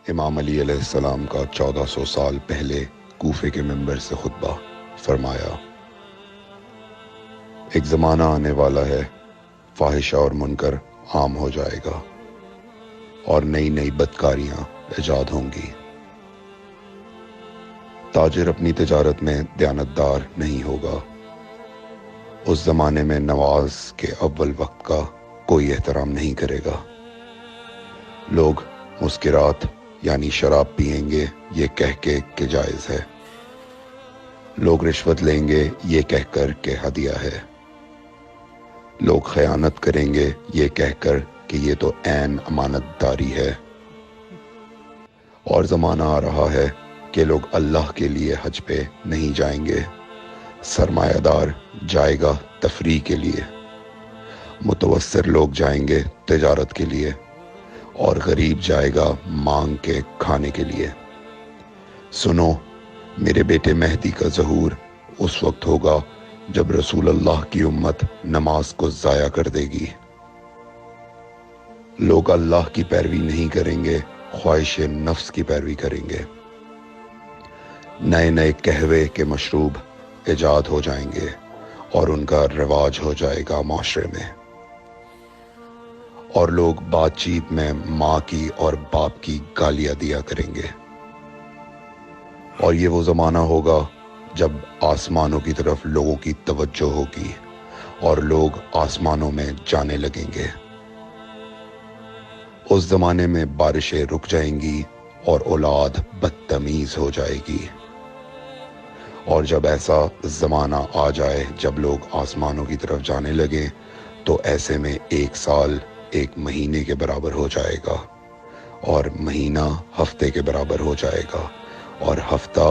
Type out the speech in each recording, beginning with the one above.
امام علی علیہ السلام کا 1400 سال پہلے کوفے کے منبر سے خطبہ فرمایا، ایک زمانہ آنے والا ہے، فاحشہ اور منکر عام ہو جائے گا اور نئی نئی بدکاریاں ایجاد ہوں گی۔ تاجر اپنی تجارت میں دیانتدار نہیں ہوگا۔ اس زمانے میں نماز کے اول وقت کا کوئی احترام نہیں کرے گا۔ لوگ مسکرات یعنی شراب پئیں گے یہ کہہ کے کہ جائز ہے۔ لوگ رشوت لیں گے یہ کہہ کر کہ ہدیہ ہے۔ لوگ خیانت کریں گے یہ کہہ کر کہ یہ تو عین امانت داری ہے۔ اور زمانہ آ رہا ہے کہ لوگ اللہ کے لیے حج پہ نہیں جائیں گے، سرمایہ دار جائے گا تفریح کے لیے، متوسر لوگ جائیں گے تجارت کے لیے، اور غریب جائے گا مانگ کے کھانے کے لیے۔ سنو، میرے بیٹے مہدی کا ظہور اس وقت ہوگا جب رسول اللہ کی امت نماز کو ضائع کر دے گی۔ لوگ اللہ کی پیروی نہیں کریں گے، خواہش نفس کی پیروی کریں گے۔ نئے نئے قہوے کے مشروب ایجاد ہو جائیں گے اور ان کا رواج ہو جائے گا معاشرے میں، اور لوگ بات چیت میں ماں کی اور باپ کی گالیاں دیا کریں گے۔ اور یہ وہ زمانہ ہوگا جب آسمانوں کی طرف لوگوں کی توجہ ہوگی اور لوگ آسمانوں میں جانے لگیں گے۔ اس زمانے میں بارشیں رک جائیں گی اور اولاد بدتمیز ہو جائے گی۔ اور جب ایسا زمانہ آ جائے جب لوگ آسمانوں کی طرف جانے لگیں تو ایسے میں ایک سال ایک مہینے کے برابر ہو جائے گا، اور مہینہ ہفتے کے برابر ہو جائے گا، اور ہفتہ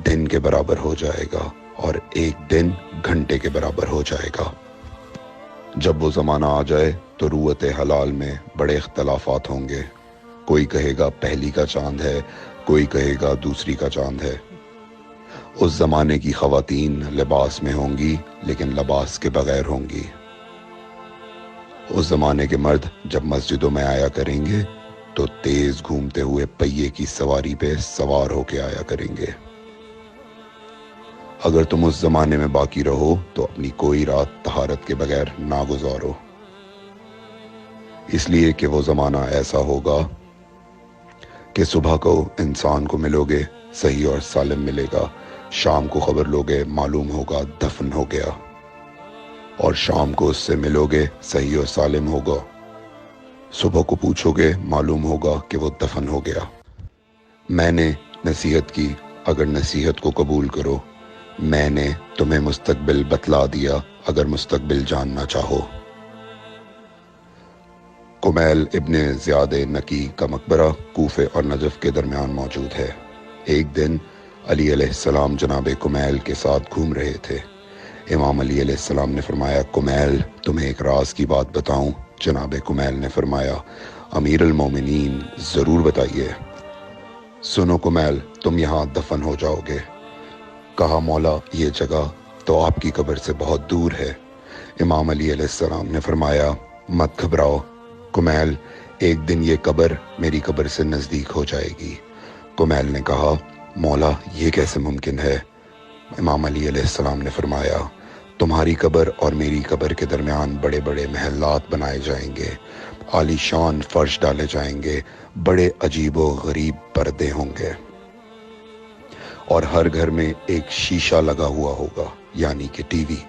دن کے برابر ہو جائے گا، اور ایک دن گھنٹے کے برابر ہو جائے گا۔ جب وہ زمانہ آ جائے تو روت حلال میں بڑے اختلافات ہوں گے۔ کوئی کہے گا پہلی کا چاند ہے، کوئی کہے گا دوسری کا چاند ہے۔ اس زمانے کی خواتین لباس میں ہوں گی لیکن لباس کے بغیر ہوں گی۔ اس زمانے کے مرد جب مسجدوں میں آیا کریں گے تو تیز گھومتے ہوئے پہیے کی سواری پہ سوار ہو کے آیا کریں گے۔ اگر تم اس زمانے میں باقی رہو تو اپنی کوئی رات طہارت کے بغیر نہ گزارو، اس لیے کہ وہ زمانہ ایسا ہوگا کہ صبح کو انسان کو ملو گے صحیح اور سالم ملے گا، شام کو خبر لوگے معلوم ہوگا دفن ہو گیا، اور شام کو اس سے ملو گے صحیح اور سالم ہوگا، صبح کو پوچھو گے معلوم ہوگا کہ وہ دفن ہو گیا۔ میں نے نصیحت کی، اگر نصیحت کو قبول کرو، میں نے تمہیں مستقبل بتلا دیا اگر مستقبل جاننا چاہو۔ کمیل ابن زیاد نکی کا مقبرہ کوفے اور نجف کے درمیان موجود ہے۔ ایک دن علی علیہ السلام جناب کمیل کے ساتھ گھوم رہے تھے۔ امام علی علیہ السلام نے فرمایا، کمیل تمہیں ایک راز کی بات بتاؤں؟ جناب کمیل نے فرمایا، امیر المومنین ضرور بتائیے۔ سنو کمیل، تم یہاں دفن ہو جاؤ گے۔ کہا، مولا یہ جگہ تو آپ کی قبر سے بہت دور ہے۔ امام علی علیہ السلام نے فرمایا، مت گھبراؤ کمیل، ایک دن یہ قبر میری قبر سے نزدیک ہو جائے گی۔ کمیل نے کہا، مولا یہ کیسے ممکن ہے؟ امام علی علیہ السلام نے فرمایا، تمہاری قبر اور میری قبر کے درمیان بڑے بڑے محلات بنائے جائیں گے، عالی شان فرش ڈالے جائیں گے، بڑے عجیب و غریب پردے ہوں گے، اور ہر گھر میں ایک شیشہ لگا ہوا ہوگا یعنی کہ ٹی وی،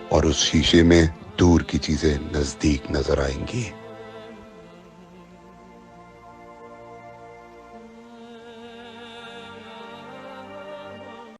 اور اس شیشے میں دور کی چیزیں نزدیک نظر آئیں گی۔